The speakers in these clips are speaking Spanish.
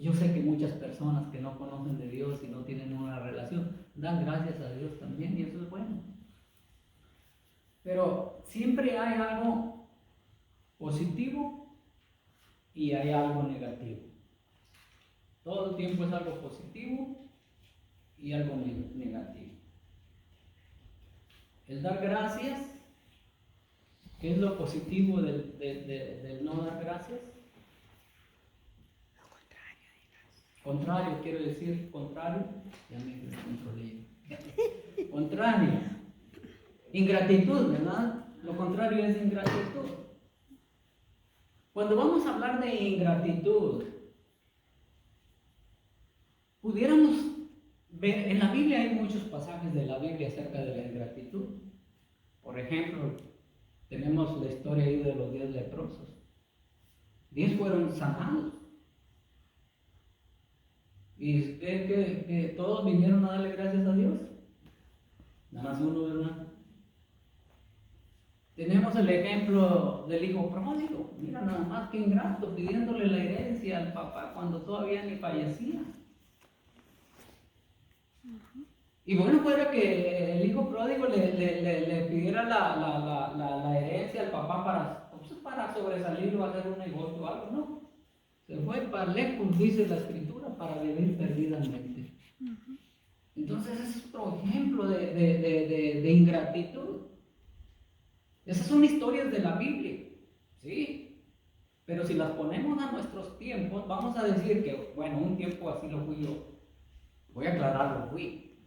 Yo sé que muchas personas que no conocen de Dios y no tienen una relación, dan gracias a Dios también y eso es bueno. Pero siempre hay algo positivo y hay algo negativo. Todo el tiempo es algo positivo y algo negativo. El dar gracias, ¿qué es lo positivo del no dar gracias? Contrario, quiero decir, contrario, ya me descontrolé. Contrario, ingratitud, ¿verdad? Lo contrario es ingratitud. Cuando vamos a hablar de ingratitud, pudiéramos ver, en la Biblia hay muchos pasajes de la Biblia acerca de la ingratitud. Por ejemplo, tenemos la historia ahí de los 10 leprosos. 10 fueron sanados. ¿Y que todos vinieron a darle gracias a Dios? Nada más uno, ¿verdad? Tenemos el ejemplo del hijo pródigo. Mira, nada más que ingrato, pidiéndole la herencia al papá cuando todavía ni fallecía. Y bueno, fuera que el hijo pródigo le pidiera la herencia al papá para sobresalir o hacer un negocio o algo, no. Se fue para lejos, dice la escritura, para vivir perdidamente. Entonces ese es otro ejemplo de ingratitud. Esas son historias de la Biblia, ¿sí? Pero si las ponemos a nuestros tiempos, vamos a decir que, bueno, un tiempo así lo fui yo. Voy a aclararlo, fui.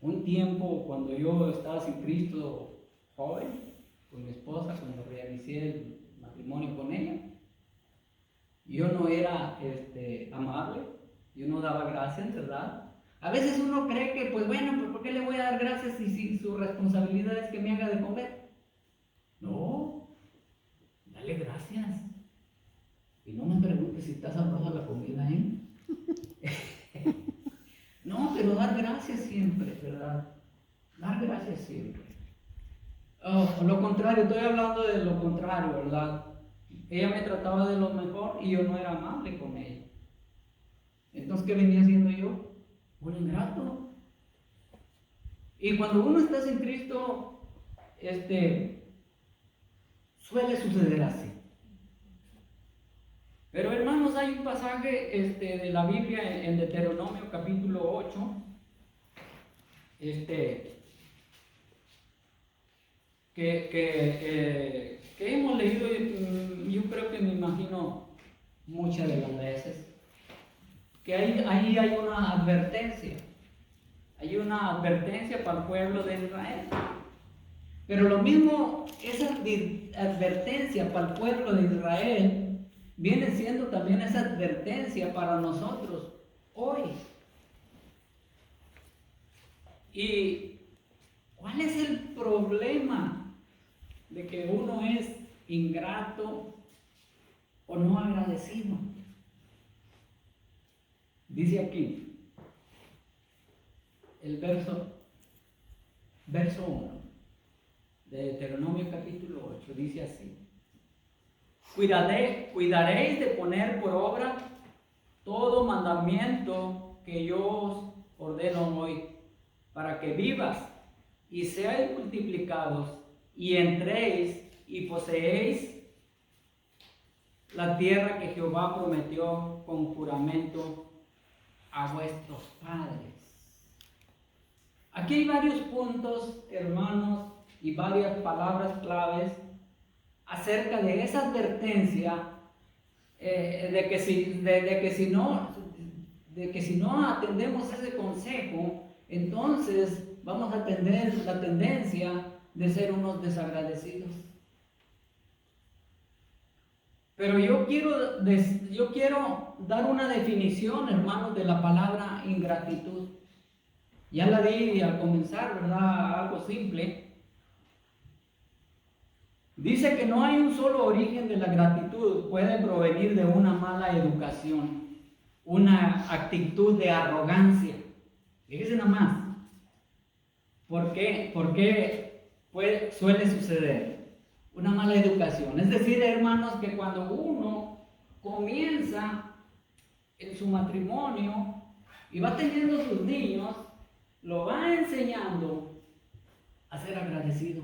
Un tiempo cuando yo estaba sin Cristo, joven, con mi esposa, cuando realicé el matrimonio con ella, yo no era amable, yo no daba gracias, ¿verdad? A veces uno cree que, pues bueno, pues ¿por qué le voy a dar gracias si su responsabilidad es que me haga de comer? No, dale gracias. Y no me preguntes si está sabrosa la comida, ¿eh? No, pero dar gracias siempre, ¿verdad? Dar gracias siempre. Oh, lo contrario, estoy hablando de lo contrario, ¿verdad? Ella me trataba de lo mejor y yo no era amable con ella. Entonces, ¿qué venía haciendo yo? Un ingrato. Y cuando uno está sin Cristo, suele suceder así. Pero hermanos, hay un pasaje de la Biblia en Deuteronomio capítulo 8, que hemos leído, yo creo que me imagino muchas de las veces, que ahí hay una advertencia. Hay una advertencia para el pueblo de Israel. Pero lo mismo, esa advertencia para el pueblo de Israel viene siendo también esa advertencia para nosotros hoy. ¿Y cuál es el problema de que uno es ingrato o no agradecido? Dice aquí el verso 1 de Deuteronomio capítulo 8, dice así: cuidaréis de poner por obra todo mandamiento que yo os ordeno hoy, para que vivas y seáis multiplicados y entréis y poseéis la tierra que Jehová prometió con juramento a vuestros padres. Aquí hay varios puntos, hermanos, y varias palabras claves acerca de esa advertencia de que si no atendemos ese consejo, entonces vamos a tener la tendencia de ser unos desagradecidos. Pero yo quiero dar una definición, hermanos, de la palabra ingratitud. Ya la di al comenzar, ¿verdad? Algo simple. Dice que no hay un solo origen de la gratitud, puede provenir de una mala educación, una actitud de arrogancia. Fíjense nada más. ¿Por qué? Porque suele suceder una mala educación. Es decir, hermanos, que cuando uno comienza en su matrimonio y va teniendo sus niños, lo va enseñando a ser agradecido.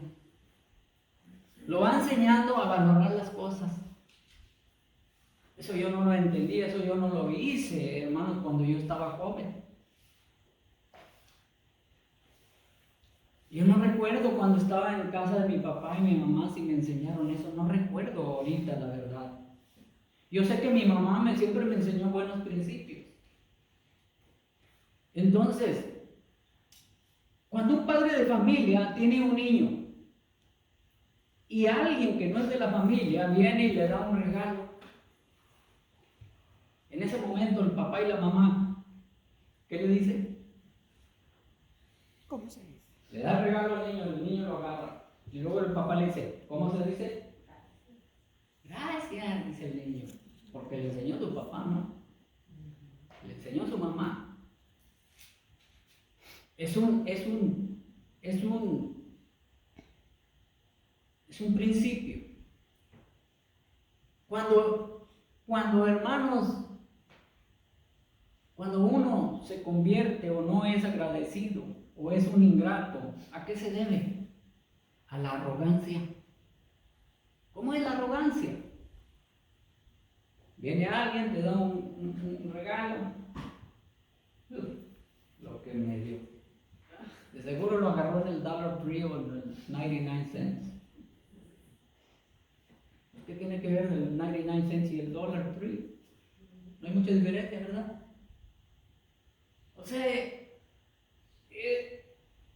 Lo va enseñando a valorar las cosas. Eso yo no lo entendí, eso yo no lo hice, hermanos, cuando yo estaba joven. Yo no recuerdo cuando estaba en casa de mi papá y mi mamá si me enseñaron eso, no recuerdo ahorita la verdad. Yo sé que mi mamá siempre me enseñó buenos principios. Entonces, cuando un padre de familia tiene un niño y alguien que no es de la familia viene y le da un regalo, en ese momento el papá y la mamá, ¿qué le dice? ¿Cómo se dice? Le da el regalo al niño, el niño lo agarra. Y luego el papá le dice, ¿cómo se dice? Gracias, dice el niño. Porque le enseñó tu papá, ¿no? Le enseñó su mamá. Es un principio. Cuando hermanos, cuando uno se convierte o no es agradecido o es un ingrato, ¿a qué se debe? A la arrogancia. ¿Cómo es la arrogancia? Viene alguien, te da un regalo, lo que me dio. De seguro lo agarró en el Dollar Tree o en el 99 cents. ¿Qué tiene que ver el 99 cents y el Dollar Tree? No hay mucha diferencia, ¿verdad? O sea,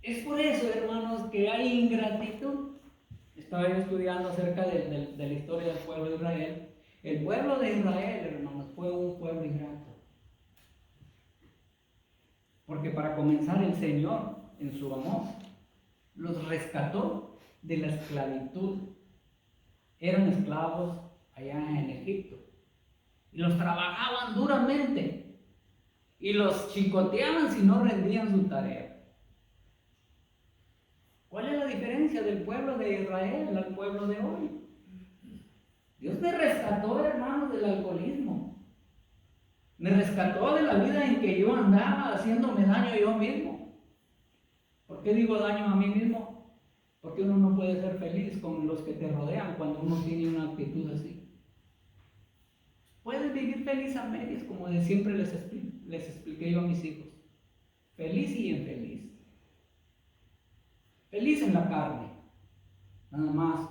es por eso, hermanos, que hay ingratitud. Estaba yo estudiando acerca de la historia del pueblo de Israel. El pueblo de Israel, hermanos, fue un pueblo ingrato. Porque para comenzar, el Señor, en su amor, los rescató de la esclavitud. Eran esclavos allá en Egipto. Y los trabajaban duramente. Y los chicoteaban si no rendían su tarea. ¿Cuál es la diferencia del pueblo de Israel al pueblo de hoy? Dios me rescató, hermanos, del alcoholismo. Me rescató de la vida en que yo andaba haciéndome daño yo mismo. ¿Por qué digo daño a mí mismo? Porque uno no puede ser feliz con los que te rodean cuando uno tiene una actitud así. Puedes vivir feliz a medias, como de siempre les expliqué yo a mis hijos. Feliz y infeliz. Feliz en la carne, nada más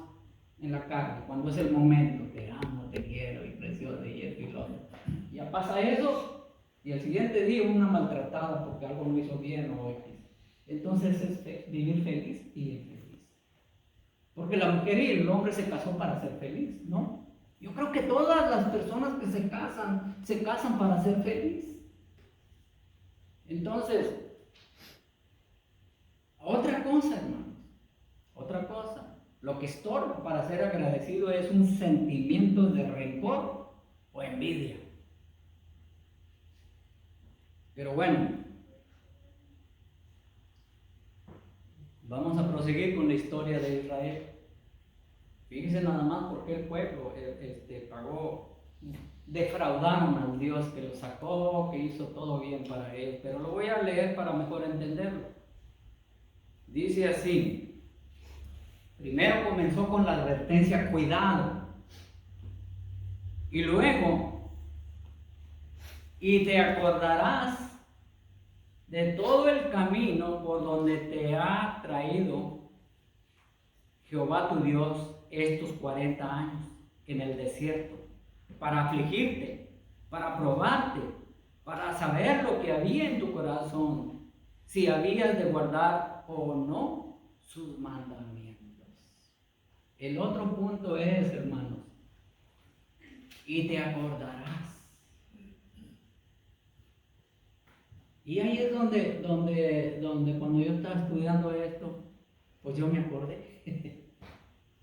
en la carne, cuando es el momento, te amo, te quiero y precioso y esto y lo otro. Ya pasa eso y el siguiente día una maltratada porque algo no hizo bien o X. Entonces es vivir feliz y infeliz. Porque la mujer y el hombre se casó para ser feliz, ¿no? Yo creo que todas las personas que se casan para ser feliz. Entonces, otra cosa, hermanos, otra cosa. Lo que estorba para ser agradecido es un sentimiento de rencor o envidia. Pero bueno, vamos a proseguir con la historia de Israel. Fíjense nada más por qué el pueblo defraudaron al Dios que lo sacó, que hizo todo bien para ellos. Pero lo voy a leer para mejor entenderlo. Dice así, primero comenzó con la advertencia, cuidado. Y luego, y te acordarás de todo el camino por donde te ha traído Jehová tu Dios estos 40 años en el desierto, para afligirte, para probarte, para saber lo que había en tu corazón, si habías de guardar o no sus mandamientos. El otro punto es, hermanos, y te acordarás. Y ahí es donde cuando yo estaba estudiando esto, pues yo me acordé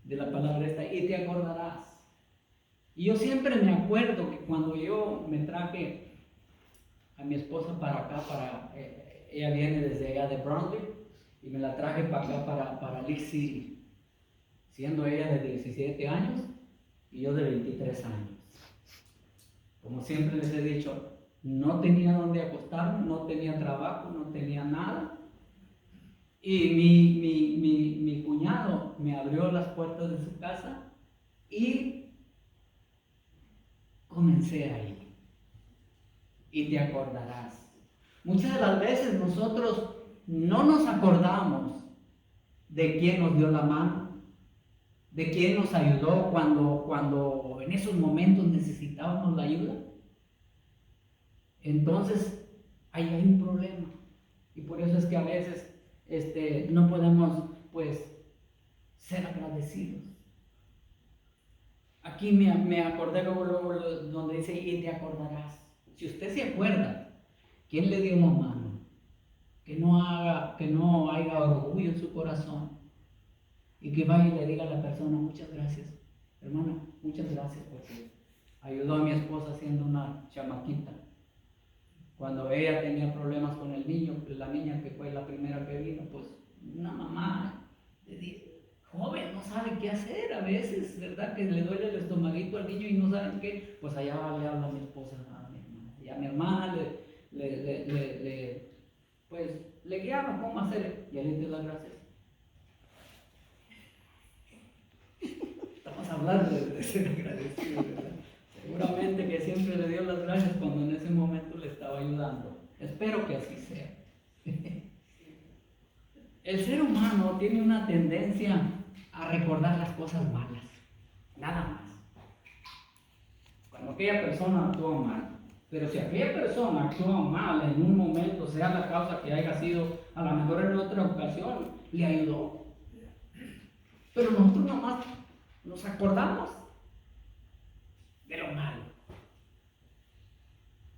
de la palabra esta, y te acordarás. Y yo siempre me acuerdo que cuando yo me traje a mi esposa para acá, ella viene desde allá de Brunswick, y me la traje para acá, para League City, siendo ella de 17 años y yo de 23 años. como siempre les he dicho, no tenía dónde acostarme, no tenía trabajo, no tenía nada. Y mi cuñado me abrió las puertas de su casa y comencé ahí. Y te acordarás. Muchas de las veces nosotros no nos acordamos de quién nos dio la mano, de quién nos ayudó cuando en esos momentos necesitábamos la ayuda. Entonces, ahí hay un problema. Y por eso es que a veces no podemos, pues, ser agradecidos. Aquí me acordé luego donde dice, y te acordarás. Si usted se acuerda, ¿quién le dio la mano? Que no haya orgullo en su corazón. Y que vaya y le diga a la persona, muchas gracias, hermana, muchas gracias porque ayudó a mi esposa siendo una chamaquita. Cuando ella tenía problemas con el niño, pues la niña que fue la primera que vino, pues una mamá joven no sabe qué hacer a veces, ¿verdad? Que le duele el estomaguito al niño y no saben qué. Pues allá le habla a mi esposa, a mi hermana. Y a mi hermana pues le guiaba cómo hacer. Y a él le dio las gracias. Estamos hablando de ser agradecido, ¿verdad? Seguramente que siempre le dio las gracias cuando en ese momento le estaba ayudando. Espero que así sea. El ser humano tiene una tendencia a recordar las cosas malas, nada más. Cuando aquella persona actúa mal. Pero si aquella persona actúa mal en un momento, sea la causa que haya sido, a lo mejor en otra ocasión, le ayudó. Pero nosotros nomás nos acordamos de lo malo.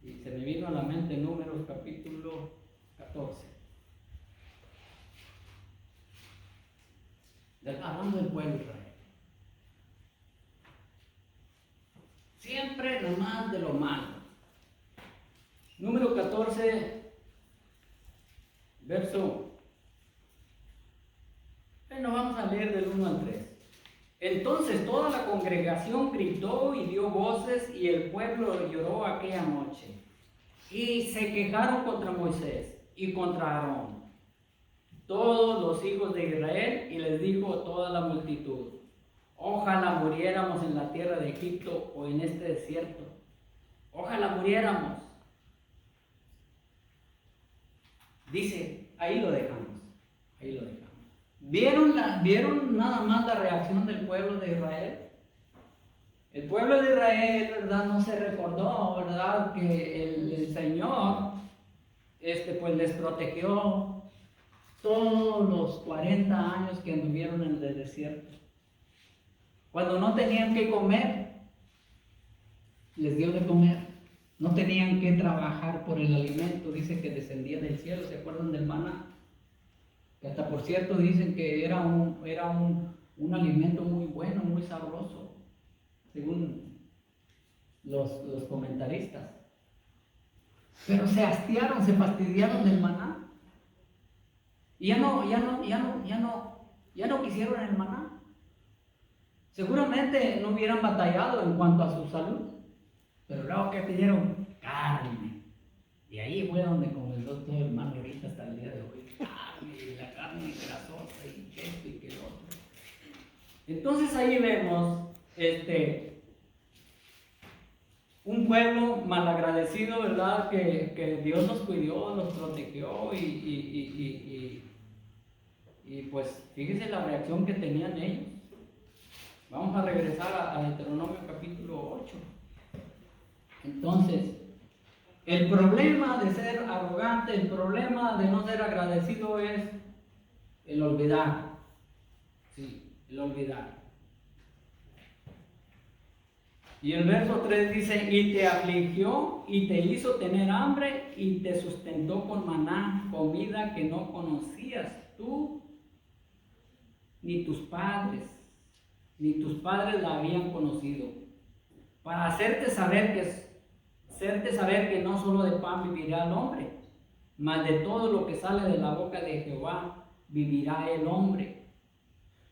Y se me vino a la mente Números capítulo 14. Hablando del pueblo de Israel. Siempre nomás de lo malo. Número 14, verso. Bueno, vamos a leer del 1 al 3. Entonces toda la congregación gritó y dio voces, y el pueblo lloró aquella noche. Y se quejaron contra Moisés y contra Aarón, todos los hijos de Israel, y les dijo toda la multitud: ojalá muriéramos en la tierra de Egipto o en este desierto. Ojalá muriéramos. Dice, ahí lo dejamos. ¿Vieron nada más la reacción del pueblo de Israel? El pueblo de Israel, ¿verdad? No se recordó, ¿verdad? Que el Señor, pues les protegió todos los 40 años que anduvieron en el desierto. Cuando no tenían que comer, les dio de comer. No tenían que trabajar por el alimento, dice que descendía del cielo. ¿Se acuerdan del maná? Que hasta por cierto dicen que era un alimento muy bueno, muy sabroso, según los comentaristas. Pero se hastiaron, se fastidiaron del maná. Y ya no quisieron el maná. Seguramente no hubieran batallado en cuanto a su salud. Pero luego que pidieron carne. Y ahí fue donde comenzó todo el mal ahorita hasta el día de hoy. Carne, y la carne grasosa, y esto y que lo otro. Entonces ahí vemos un pueblo malagradecido, ¿verdad? Que Dios nos cuidó, nos protegió y pues fíjense la reacción que tenían ellos. Vamos a regresar a Deuteronomio capítulo 8. Entonces, el problema de ser arrogante, el problema de no ser agradecido es el olvidar. Sí, el olvidar. Y el verso 3 dice, y te afligió y te hizo tener hambre y te sustentó con maná, comida que no conocías tú ni tus padres la habían conocido, para hacerte saber que no solo de pan vivirá el hombre, mas de todo lo que sale de la boca de Jehová vivirá el hombre.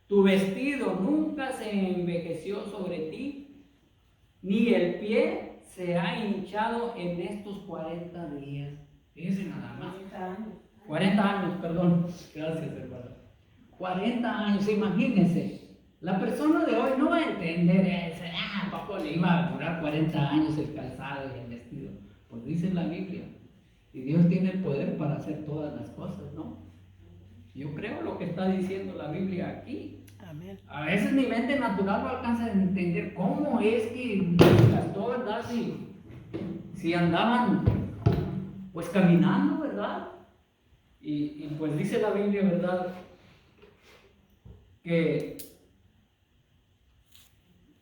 Tu vestido nunca se envejeció sobre ti, ni el pie se ha hinchado en estos 40 días? Fíjense nada más. 40 años, perdón. Gracias, hermano. 40 años, imagínense. La persona de hoy no va a entender eso. Poco le iba a durar 40 años el calzado y el vestido. Pues dice la Biblia. Y Dios tiene el poder para hacer todas las cosas, ¿no? Yo creo lo que está diciendo la Biblia aquí. Amén. A veces mi mente natural no alcanza a entender cómo es que gastó, ¿verdad? Si andaban pues caminando, ¿verdad? Y pues dice la Biblia, ¿verdad? Que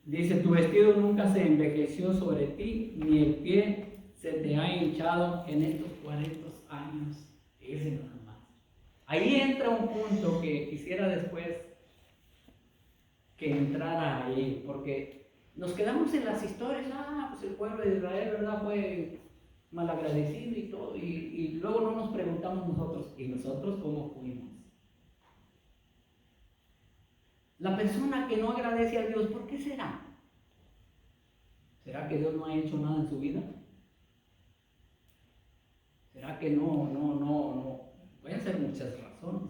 dice, tu vestido nunca se envejeció sobre ti, ni el pie se te ha hinchado en estos 40 años. Ese nada más. Ahí entra un punto que quisiera después que entrara ahí, porque nos quedamos en las historias, pues el pueblo de Israel, ¿verdad? Fue malagradecido y todo, y luego no nos preguntamos nosotros, ¿y nosotros cómo fuimos? La persona que no agradece a Dios, ¿por qué será? ¿Será que Dios no ha hecho nada en su vida? ¿Será que no? Pueden ser muchas razones.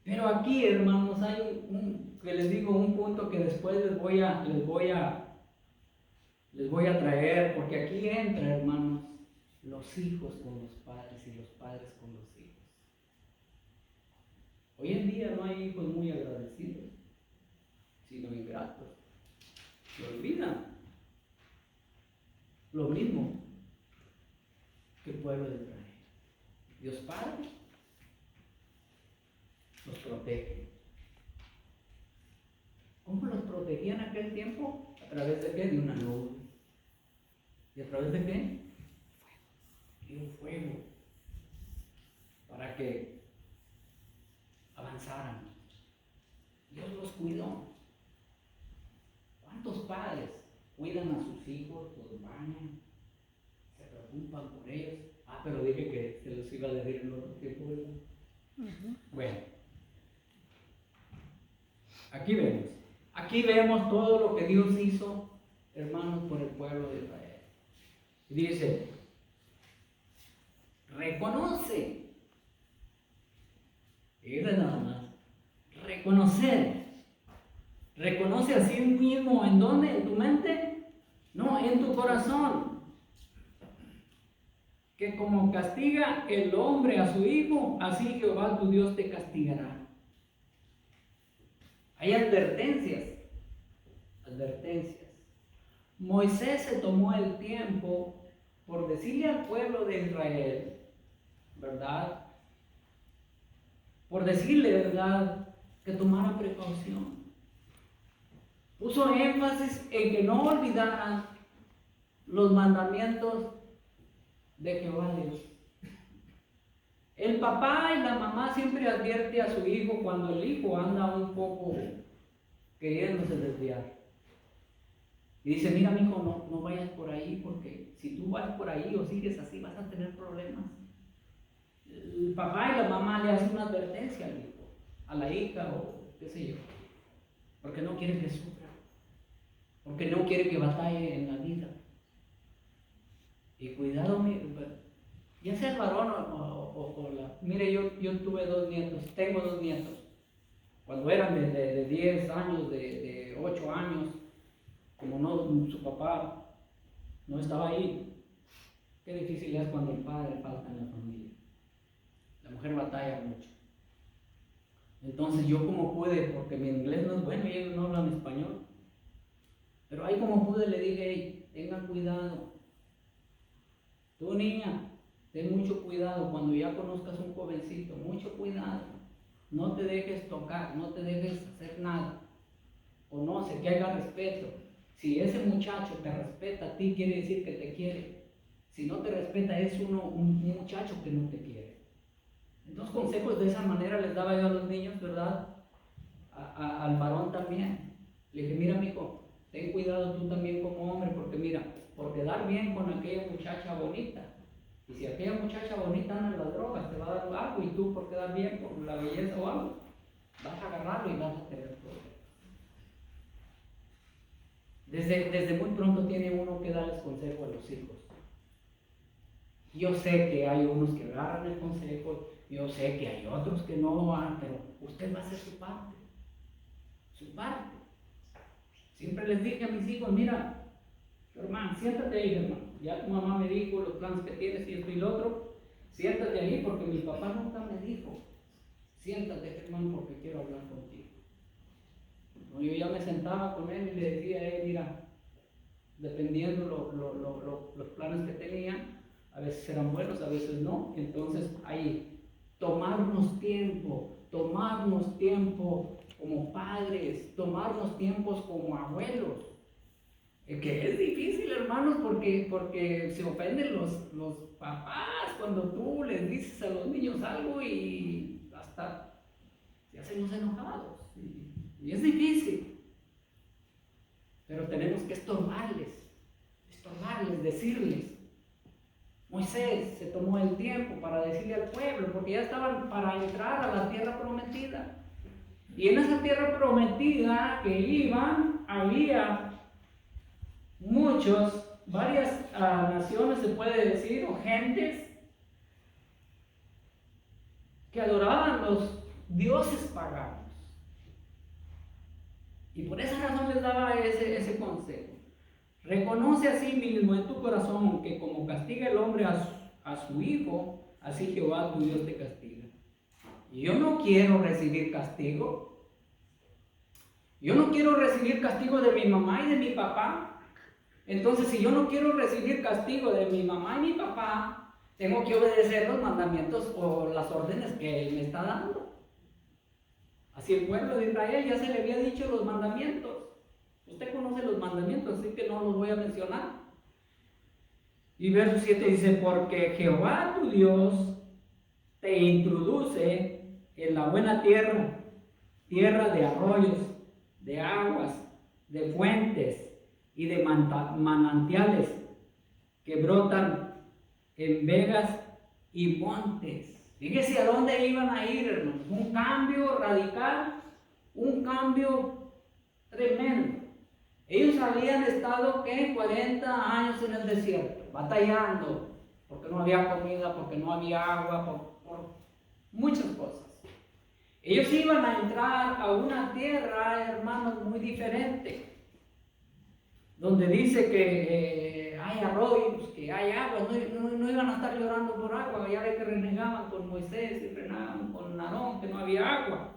Pero aquí, hermanos, hay que les digo, un punto que después les voy a traer, porque aquí entra, hermanos, los hijos con los padres y los padres con los hijos. Hoy en día no hay hijos muy agradecidos, sino ingratos. Se olvidan. Lo mismo que el pueblo de Israel. Dios Padre los protege. ¿Cómo los protegía en aquel tiempo? ¿A través de qué? De una nube. ¿Y a través de qué? De un fuego. Para que avanzaran. Dios los cuidó. ¿Cuántos padres cuidan a sus hijos, los bañan, se preocupan por ellos? Pero dije que se los iba a decir en otro tiempo, ¿verdad? Bueno, aquí vemos todo lo que Dios hizo, hermanos, por el pueblo de Israel. Y dice, reconoce, eso es nada más, reconoce a sí mismo, ¿en dónde? ¿En tu mente? No, en tu corazón. Que como castiga el hombre a su hijo, así Jehová tu Dios te castigará. Hay advertencias. Moisés se tomó el tiempo por decirle al pueblo de Israel, ¿verdad? Por decirle, ¿verdad?, que tomara precaución. Puso énfasis en que no olvidaran los mandamientos de Jehová Dios. El papá y la mamá siempre advierte a su hijo cuando el hijo anda un poco queriéndose desviar. Y dice, mira, mi hijo, no vayas por ahí, porque si tú vas por ahí o sigues así vas a tener problemas. El papá y la mamá le hacen una advertencia al hijo, a la hija o qué sé yo, porque no quiere que sufra, porque no quiere que batalle en la vida. Y cuidado, ya sea el varón o la... Mire, yo tuve tengo dos nietos. Cuando eran de 10 años, de 8 años, como no, su papá no estaba ahí, qué difícil es cuando el padre falta en la familia. La mujer batalla mucho. Entonces yo como pude, porque mi inglés no es bueno y ellos no hablan español, pero ahí como pude le dije, hey, tengan cuidado. Tú, niña, ten mucho cuidado cuando ya conozcas un jovencito, mucho cuidado. No te dejes tocar, no te dejes hacer nada. Conoce, que haya respeto. Si ese muchacho te respeta a ti, quiere decir que te quiere. Si no te respeta, es un muchacho que no te quiere. Entonces, consejos de esa manera les daba yo a los niños, ¿verdad? Al varón también. Le dije, mira, mijo, ten cuidado tú también como hombre, porque mira, por quedar bien con aquella muchacha bonita. Y si aquella muchacha bonita anda en las drogas, te va a dar algo, y tú por quedar bien por la belleza o algo, vas a agarrarlo y vas a tener problemas. Desde muy pronto tiene uno que darles consejo a los hijos. Yo sé que hay unos que agarran el consejo, yo sé que hay otros que no lo harán, pero usted va a hacer su parte. Su parte. Siempre les dije a mis hijos, mira, hermano, siéntate ahí, hermano. Ya tu mamá me dijo los planes que tienes y esto y lo otro. Siéntate ahí porque mi papá nunca me dijo. Siéntate, hermano, porque quiero hablar contigo. No, yo ya me sentaba con él y le decía a él, mira, dependiendo los planes que tenía, a veces eran buenos, a veces no. Entonces, ahí, tomarnos tiempo como padres, tomarnos tiempos como abuelos. Que es difícil, hermanos, porque se ofenden los papás cuando tú les dices a los niños algo y hasta se hacen los enojados. Y es difícil. Pero tenemos que estorbarles, decirles. Moisés se tomó el tiempo para decirle al pueblo, porque ya estaban para entrar a la tierra prometida. Y en esa tierra prometida que iban, había varias naciones, se puede decir, o gentes, que adoraban los dioses paganos. Y por esa razón les daba ese consejo. Reconoce a sí mismo en tu corazón que como castiga el hombre a su hijo, así Jehová tu Dios te castiga. Y yo no quiero recibir castigo. Yo no quiero recibir castigo de mi mamá y de mi papá. Entonces, si yo no quiero recibir castigo de mi mamá y mi papá, tengo que obedecer los mandamientos o las órdenes que Él me está dando. Así el pueblo de Israel ya se le había dicho los mandamientos. Usted conoce los mandamientos, así que no los voy a mencionar. Y verso 7 dice, porque Jehová tu Dios te introduce en la buena tierra, tierra de arroyos, de aguas, de fuentes y de manantiales que brotan en vegas y montes. Fíjese a dónde iban a ir, hermanos. Un cambio radical, un cambio tremendo. Ellos habían estado, ¿qué? 40 años en el desierto, batallando, porque no había comida, porque no había agua, por muchas cosas. Ellos iban a entrar a una tierra, hermanos, muy diferente, donde dice que hay arroyos, que hay agua, no iban a estar llorando por agua, ya ve que renegaban con Moisés y renegaban con Aarón, que no había agua.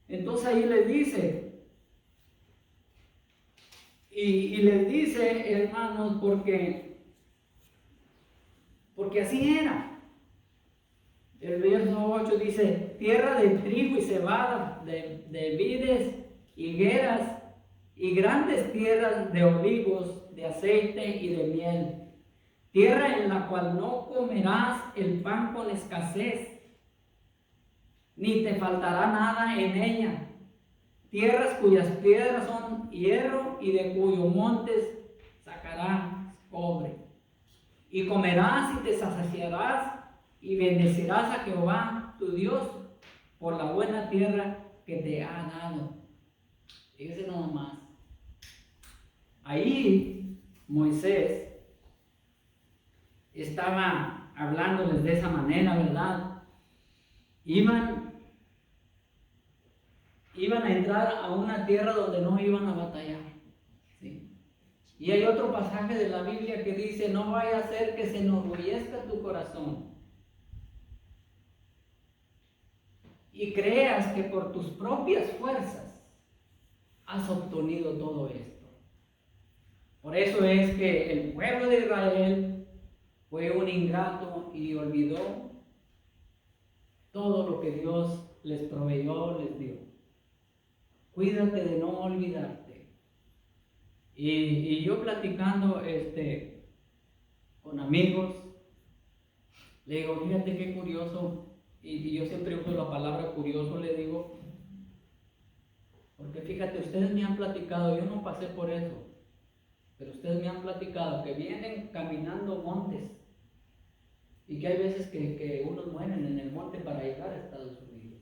Entonces ahí les dice, y les dice, hermanos, porque así era. El verso 8 dice, tierra de trigo y cebada, de vides, higueras y grandes tierras de olivos, de aceite y de miel. Tierra en la cual no comerás el pan con escasez, ni te faltará nada en ella. Tierras cuyas piedras son hierro y de cuyos montes sacarás cobre. Y comerás y te saciarás y bendecirás a Jehová tu Dios por la buena tierra que te ha dado. Fíjese nada más. Ahí Moisés estaba hablándoles de esa manera, ¿verdad? Iban a entrar a una tierra donde no iban a batallar. ¿Sí? Y hay otro pasaje de la Biblia que dice, no vaya a ser que se enorgullezca tu corazón y creas que por tus propias fuerzas has obtenido todo esto. Por eso es que el pueblo de Israel fue un ingrato y olvidó todo lo que Dios les proveyó, les dio. Cuídate de no olvidarte. Y yo platicando con amigos, le digo, fíjate qué curioso, y yo siempre uso la palabra curioso, le digo, porque fíjate, ustedes me han platicado, yo no pasé por eso, pero ustedes me han platicado que vienen caminando montes y que hay veces que unos mueren en el monte para llegar a Estados Unidos.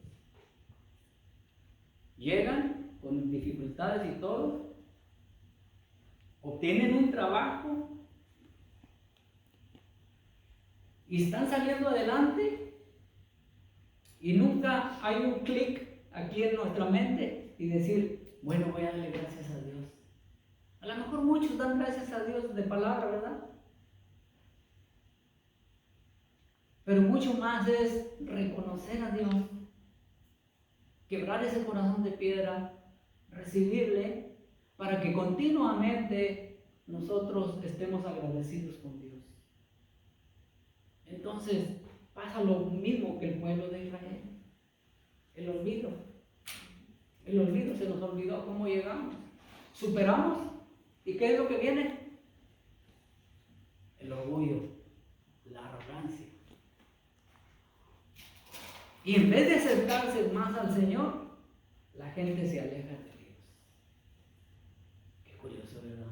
Llegan con dificultades y todo, obtienen un trabajo y están saliendo adelante y nunca hay un clic aquí en nuestra mente y decir, bueno, voy a darle gracias a Dios. A lo mejor muchos dan gracias a Dios de palabra, ¿verdad? Pero mucho más es reconocer a Dios, quebrar ese corazón de piedra, recibirle, para que continuamente nosotros estemos agradecidos con Dios. Entonces pasa lo mismo que el pueblo de Israel. El olvido. El olvido, se nos olvidó cómo llegamos. Superamos. ¿Y qué es lo que viene? El orgullo, la arrogancia. Y en vez de acercarse más al Señor, la gente se aleja de Dios. Qué curioso, ¿verdad?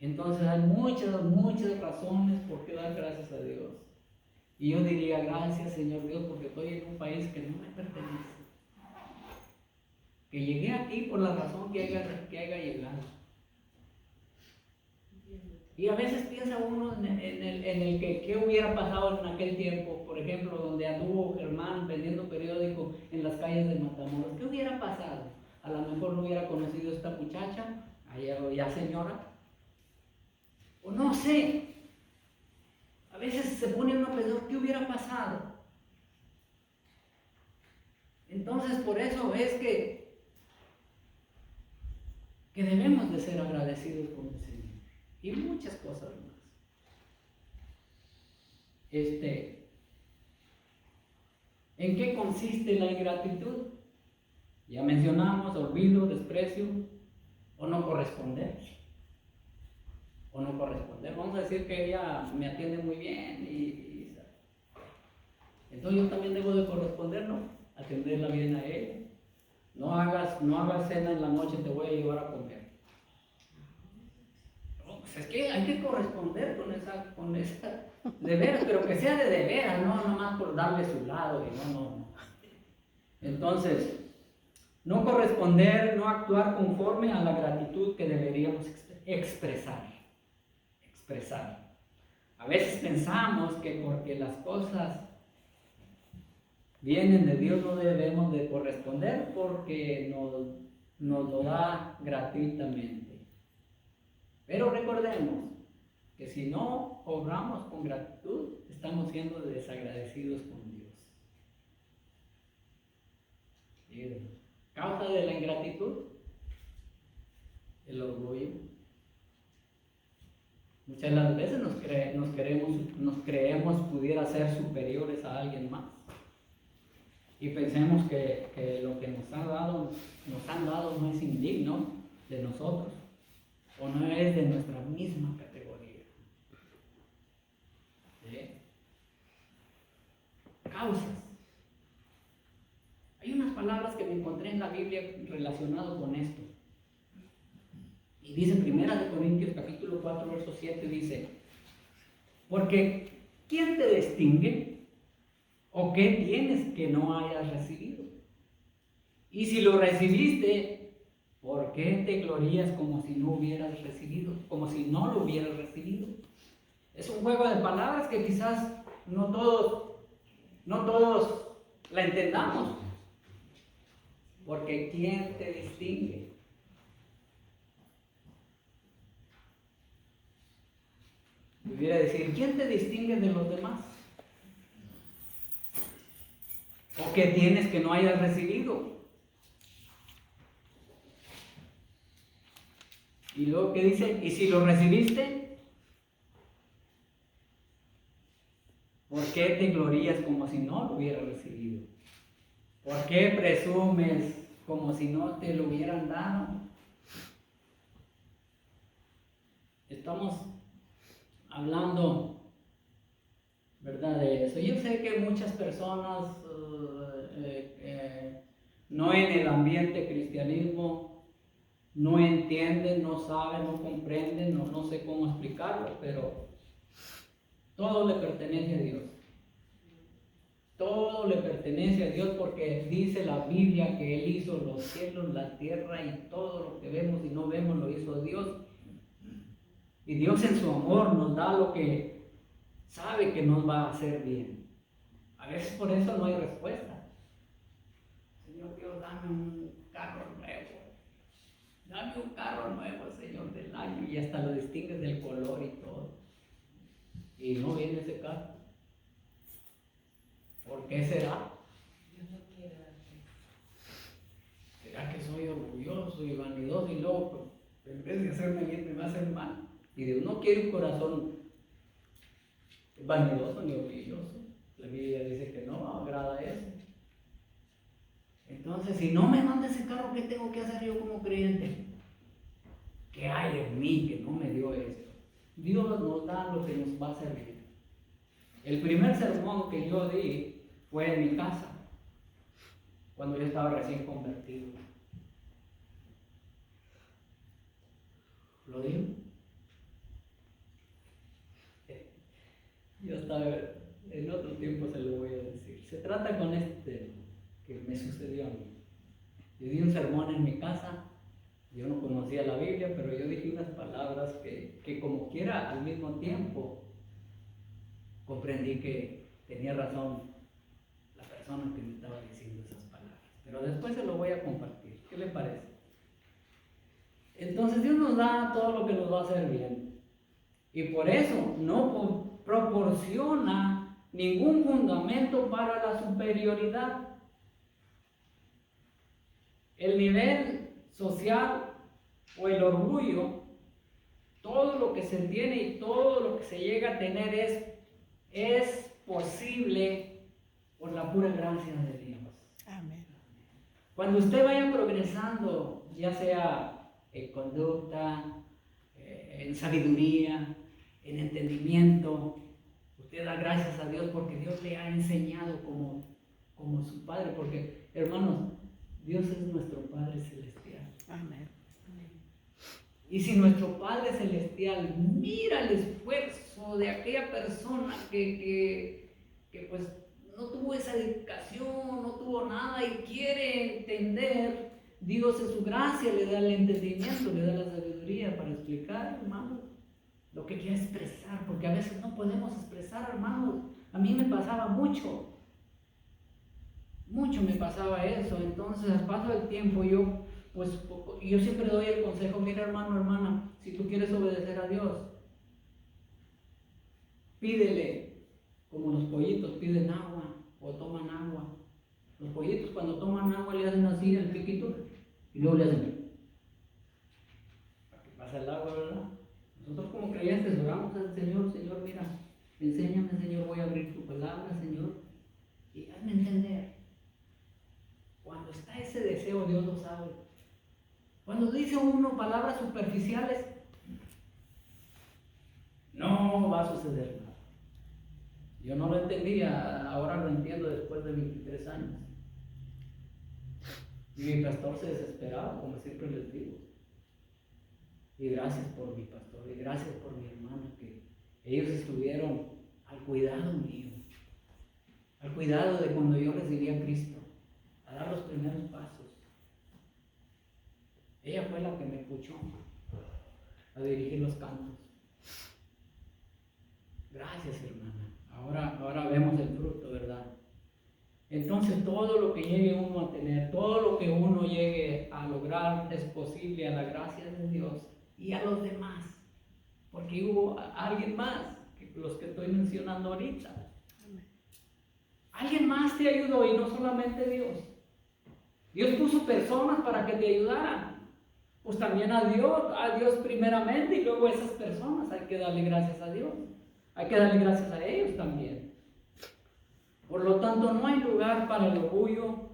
Entonces hay muchas razones por qué dar gracias a Dios. Y yo diría, gracias Señor Dios, porque estoy en un país que no me pertenece. Que llegué aquí por la razón que haya llegado. Y a veces piensa uno en el que qué hubiera pasado en aquel tiempo, por ejemplo, donde anduvo Germán vendiendo periódico en las calles de Matamoros. ¿Qué hubiera pasado? A lo mejor no hubiera conocido a esta muchacha, ya señora, o no sé. A veces se pone uno a pensar, ¿qué hubiera pasado? Entonces, por eso es que debemos de ser agradecidos con el Señor. Y muchas cosas más. ¿En qué consiste la ingratitud? Ya mencionamos olvido, desprecio o no corresponder. O no corresponder. Vamos a decir que ella me atiende muy bien entonces yo también debo de corresponder, ¿no? Atenderla bien a ella. No hagas cena en la noche, te voy a llevar a comer. No, pues es que hay que corresponder con esa de veras, pero que sea de veras, no nomás por darle su lado y no. Entonces, no corresponder, no actuar conforme a la gratitud que deberíamos expresar. A veces pensamos que porque las cosas vienen de Dios no debemos de corresponder porque nos lo da gratuitamente. Pero recordemos que si no obramos con gratitud, estamos siendo desagradecidos con Dios. Causa de la ingratitud, el orgullo. Muchas de las veces nos creemos pudiera ser superiores a alguien más. Y pensemos que lo que nos han dado no es indigno de nosotros, o no es de nuestra misma categoría. ¿Sí? Causas. Hay unas palabras que me encontré en la Biblia relacionadas con esto. Y dice 1 Corintios capítulo 4, verso 7, dice, porque ¿quién te distingue? ¿O qué tienes que no hayas recibido? Y si lo recibiste, ¿por qué te glorías como si no hubieras recibido? Como si no lo hubieras recibido. Es un juego de palabras que quizás no todos la entendamos. Porque ¿quién te distingue? Debería decir, ¿quién te distingue de los demás? ¿O qué tienes que no hayas recibido? Y luego que dice, ¿y si lo recibiste? ¿Por qué te glorías como si no lo hubieras recibido? ¿Por qué presumes como si no te lo hubieran dado? Estamos hablando, ¿verdad?, de eso. Yo sé que muchas personas no en el ambiente cristianismo no entienden, no saben, no comprenden, no sé cómo explicarlo, pero todo le pertenece a Dios. Todo le pertenece a Dios porque dice la Biblia que Él hizo los cielos, la tierra y todo lo que vemos y no vemos lo hizo Dios. Y Dios en su amor nos da lo que sabe que nos va a hacer bien. A veces por eso no hay respuesta. Señor Dios, dame un carro nuevo. Dame un carro nuevo, Señor, del año. Y hasta lo distingues del color y todo. Y no viene ese carro. ¿Por qué será? Dios no quiere darte. ¿Será que soy orgulloso y vanidoso y loco? En vez de hacerme bien, me va a hacer mal. Y Dios no quiere un corazón vanidoso ni orgulloso. La Biblia dice que no agrada eso. Entonces, si no me manda ese carro, ¿qué tengo que hacer yo como creyente? ¿Qué hay en mí que no me dio esto? Dios nos da lo que nos va a servir. El primer sermón que yo di fue en mi casa, cuando yo estaba recién convertido. ¿Lo digo? Yo estaba, en otro tiempo se lo voy a decir. Se trata con este que me sucedió a mí. Yo di un sermón en mi casa, yo no conocía la Biblia, pero yo dije unas palabras que como quiera al mismo tiempo comprendí que tenía razón la persona que me estaba diciendo esas palabras. Pero después se lo voy a compartir. ¿Qué le parece? Entonces Dios nos da todo lo que nos va a hacer bien. Y por eso no proporciona ningún fundamento para la superioridad. El nivel social o el orgullo, todo lo que se tiene y todo lo que se llega a tener es posible por la pura gracia de Dios. Amén. Cuando usted vaya progresando, ya sea en conducta, en sabiduría, en entendimiento, usted da gracias a Dios porque Dios le ha enseñado como su Padre, porque hermanos, Dios es nuestro Padre Celestial. Amén. Y si nuestro Padre Celestial mira el esfuerzo de aquella persona que pues no tuvo esa dedicación, no tuvo nada y quiere entender, Dios en su gracia le da el entendimiento, le da la sabiduría para explicar, hermanos, lo que quiere expresar, porque a veces no podemos expresar, hermanos. A mí me pasaba mucho me pasaba eso. Entonces al paso del tiempo yo siempre doy el consejo: mira, hermano, hermana, si tú quieres obedecer a Dios, pídele, como los pollitos piden agua o toman agua. Los pollitos cuando toman agua le hacen así el piquito y luego le hacen para que pase el agua, ¿verdad? Nosotros como creyentes oramos al Señor: Señor, mira, enséñame, Señor, voy a abrir tu palabra, Señor, y hazme entender. Cuando está ese deseo, Dios lo sabe. Cuando dice uno palabras superficiales, no va a suceder nada. Yo no lo entendía, ahora lo entiendo después de 23 años. Y mi pastor se desesperaba, como siempre les digo. Y gracias por mi pastor, y gracias por mi hermano, que ellos estuvieron al cuidado mío, al cuidado de cuando yo recibí a Cristo, a dar los primeros pasos. Ella fue la que me puchó a dirigir los cantos. Gracias, hermana. Ahora vemos el fruto, ¿verdad? Entonces todo lo que llegue uno a tener, todo lo que uno llegue a lograr es posible a la gracia de Dios y a los demás. Porque hubo alguien más, que los que estoy mencionando ahorita. Alguien más te ayudó y no solamente Dios. Dios puso personas para que te ayudaran. Pues también a Dios primeramente, y luego a esas personas hay que darle gracias a Dios. Hay que darle gracias a ellos también. Por lo tanto, no hay lugar para el orgullo,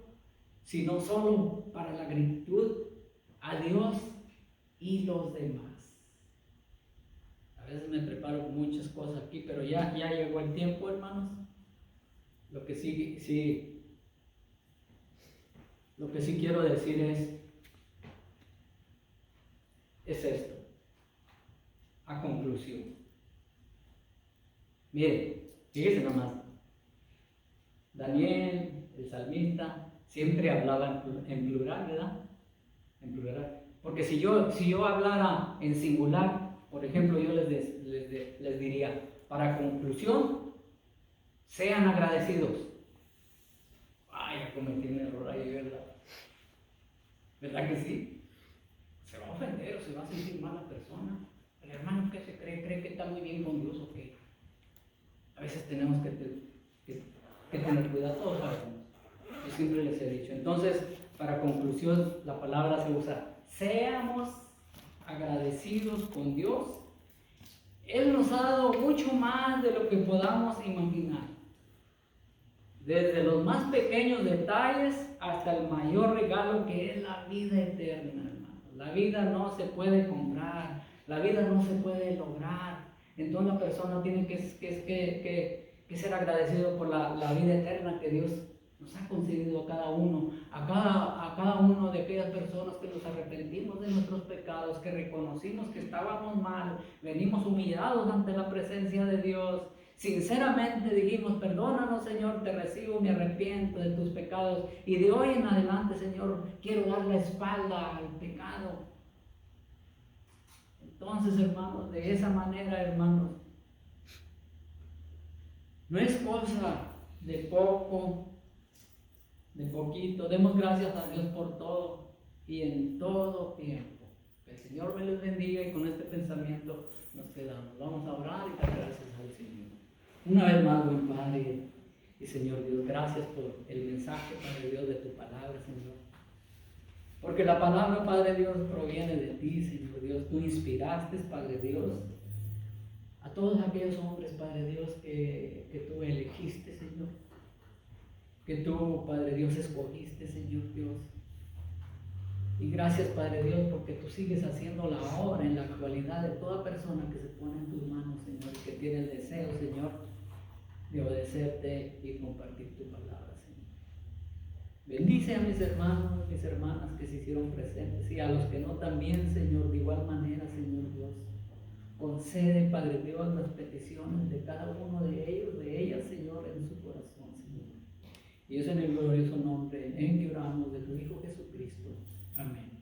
sino solo para la gratitud a Dios y los demás. A veces me preparo muchas cosas aquí, pero ya llegó el tiempo, hermanos. Lo que sí quiero decir es esto, a conclusión. Mire, fíjese nomás. Daniel, el salmista, siempre hablaban en plural, ¿verdad? En plural. Porque si yo hablara en singular, por ejemplo, yo les diría, para conclusión, sean agradecidos. Ay, ya cometí un error ahí, ¿verdad? ¿Verdad que sí? Se va a ofender o se va a sentir mal la persona. El hermano, ¿qué se cree? ¿Cree que está muy bien con Dios o qué? A veces tenemos que tener cuidado, todos sabemos. Yo siempre les he dicho. Entonces, para conclusión, la palabra se usa, seamos agradecidos con Dios. Él nos ha dado mucho más de lo que podamos imaginar. Desde los más pequeños detalles hasta el mayor regalo que es la vida eterna, hermano. La vida no se puede comprar, la vida no se puede lograr. Entonces la persona tiene que ser agradecido por la vida eterna que Dios nos ha concedido a cada uno, a cada uno de aquellas personas que nos arrepentimos de nuestros pecados, que reconocimos que estábamos mal, venimos humillados ante la presencia de Dios. Sinceramente dijimos, perdónanos Señor, te recibo, me arrepiento de tus pecados y de hoy en adelante Señor, quiero dar la espalda al pecado. Entonces hermanos, de esa manera hermanos, no es cosa de poco, de poquito, demos gracias a Dios por todo y en todo tiempo. Que el Señor me les bendiga y con este pensamiento nos quedamos. Vamos a orar y dar gracias al Señor. Una vez más, buen Padre y Señor Dios, gracias por el mensaje, Padre Dios, de tu palabra, Señor. Porque la palabra, Padre Dios, proviene de ti, Señor Dios. Tú inspiraste, Padre Dios, a todos aquellos hombres, Padre Dios, que tú elegiste, Señor. Que tú, Padre Dios, escogiste, Señor Dios. Y gracias, Padre Dios, porque tú sigues haciendo la obra en la actualidad de toda persona que se pone en tus manos, Señor, y que tiene el deseo, Señor, de obedecerte y compartir tu palabra, Señor. Bendice a mis hermanos, mis hermanas que se hicieron presentes y a los que no también, Señor, de igual manera, Señor Dios. Concede, Padre Dios, las peticiones de cada uno de ellos, de ellas, Señor, en su corazón, Señor. Y es en el glorioso nombre en que oramos de tu Hijo Jesucristo. Amén.